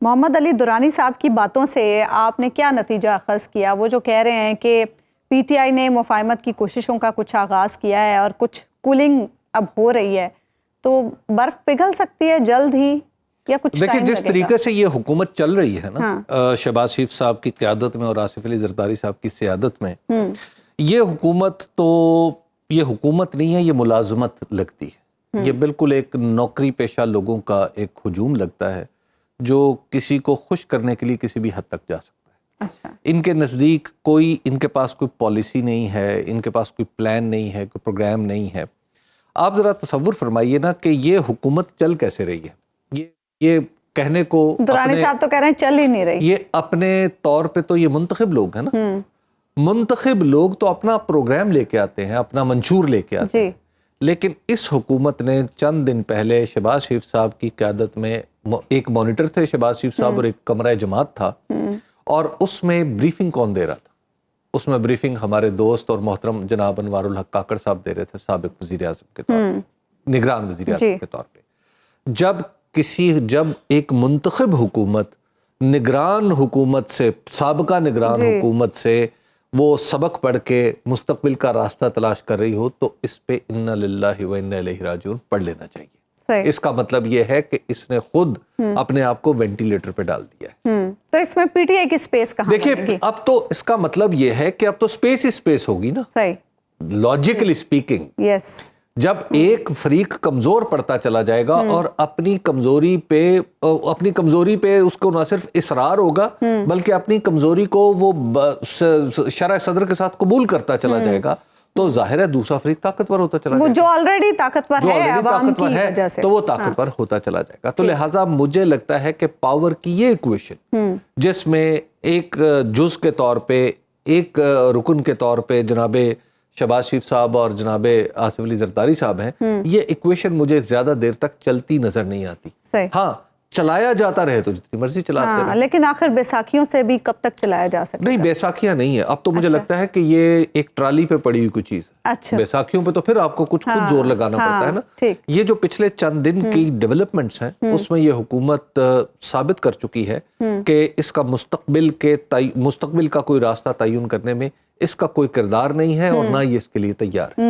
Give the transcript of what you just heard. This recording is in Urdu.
محمد علی درانی صاحب کی باتوں سے آپ نے کیا نتیجہ اخذ کیا؟ وہ جو کہہ رہے ہیں کہ پی ٹی آئی نے مفاہمت کی کوششوں کا کچھ آغاز کیا ہے اور کچھ کولنگ اب ہو رہی ہے، تو برف پگھل سکتی ہے جلد ہی یا کچھ دیکھیں جس طریقے سے یہ حکومت چل رہی ہے نا، شہباز شریف صاحب کی قیادت میں اور آصف علی زرداری صاحب کی سیادت میں، یہ حکومت تو یہ حکومت نہیں ہے، یہ ملازمت لگتی ہے۔ یہ بالکل ایک نوکری پیشہ لوگوں کا ایک ہجوم لگتا ہے جو کسی کو خوش کرنے کے لیے کسی بھی حد تک جا سکتا ہے۔ ان کے نزدیک ان کے پاس کوئی پالیسی نہیں ہے، ان کے پاس کوئی پلان نہیں ہے، کوئی پروگرام نہیں ہے۔ آپ ذرا تصور فرمائیے نا کہ یہ حکومت چل کیسے رہی ہے۔ یہ کہنے کو درانی صاحب تو کہہ رہے ہیں چل ہی نہیں رہی۔ یہ اپنے طور پہ تو یہ منتخب لوگ ہیں نا، منتخب لوگ تو اپنا پروگرام لے کے آتے ہیں، اپنا منشور لے کے آتے ہیں، لیکن اس حکومت نے چند دن پہلے شہباز شریف صاحب کی قیادت میں ایک مانیٹر تھے شہباز شریف صاحب اور ایک کمرہ جماعت تھا، اور اس میں بریفنگ کون دے رہا تھا؟ اس میں بریفنگ ہمارے دوست اور محترم جناب انوار الحق کاکڑ صاحب دے رہے تھے، سابق وزیر اعظم کے طور پہ، نگران وزیر اعظم کے طور پہ۔ جب ایک منتخب حکومت نگران حکومت سے، سابقہ نگران حکومت سے وہ سبق پڑھ کے مستقبل کا راستہ تلاش کر رہی ہو، تو اس پہ انا للہ و انا الیہ راجعون پڑھ لینا چاہیے۔ اس کا مطلب یہ ہے کہ اس نے خود اپنے آپ کو وینٹیلیٹر پہ ڈال دیا ہے۔ تو اس میں پی ٹی آئی کی سپیس کہاں دیکھیے، اب تو اس کا مطلب یہ ہے کہ اب تو سپیس ہی سپیس ہوگی نا، لاجیکلی سپیکنگ۔ جب ایک فریق کمزور پڑتا چلا جائے گا اور اپنی کمزوری پہ اس کو نہ صرف اصرار ہوگا بلکہ اپنی کمزوری کو وہ شرح صدر کے ساتھ قبول کرتا چلا جائے گا، تو ظاہر ہے دوسرا فریق طاقتور ہوتا چلا جائے گا، جو آلریڈی طاقتور ہے عوام کی وجہ سے، تو وہ طاقتور ہوتا چلا جائے گا۔ تو لہٰذا مجھے لگتا ہے کہ پاور کی یہ ایکویشن جس میں ایک جز کے طور پہ، ایک رکن کے طور پہ جناب شہباز شریف صاحب اور جناب آصف علی زرداری صاحب ہیں، یہ ایکویشن مجھے زیادہ دیر تک چلتی نظر نہیں آتی۔ ہاں، چلایا جاتا رہے تو جتنی مرضی چلاتے رہے، لیکن آخر بیساکھیوں سے بھی کب تک چلایا جا سکتا ہے؟ نہیں، بیساکھیاں نہیں ہے، اب تو مجھے لگتا ہے کہ یہ ایک ٹرالی پہ پڑی ہوئی کوئی چیز ہے۔ بیساکھیوں پہ تو پھر آپ کو کچھ خود زور لگانا پڑتا ہے نا۔ یہ جو پچھلے چند دن کی ڈیولپمنٹس ہیں اس میں یہ حکومت ثابت کر چکی ہے کہ اس کا مستقبل کا کوئی راستہ تعین کرنے میں اس کا کوئی کردار نہیں ہے، اور نہ یہ اس کے لیے تیار ہے۔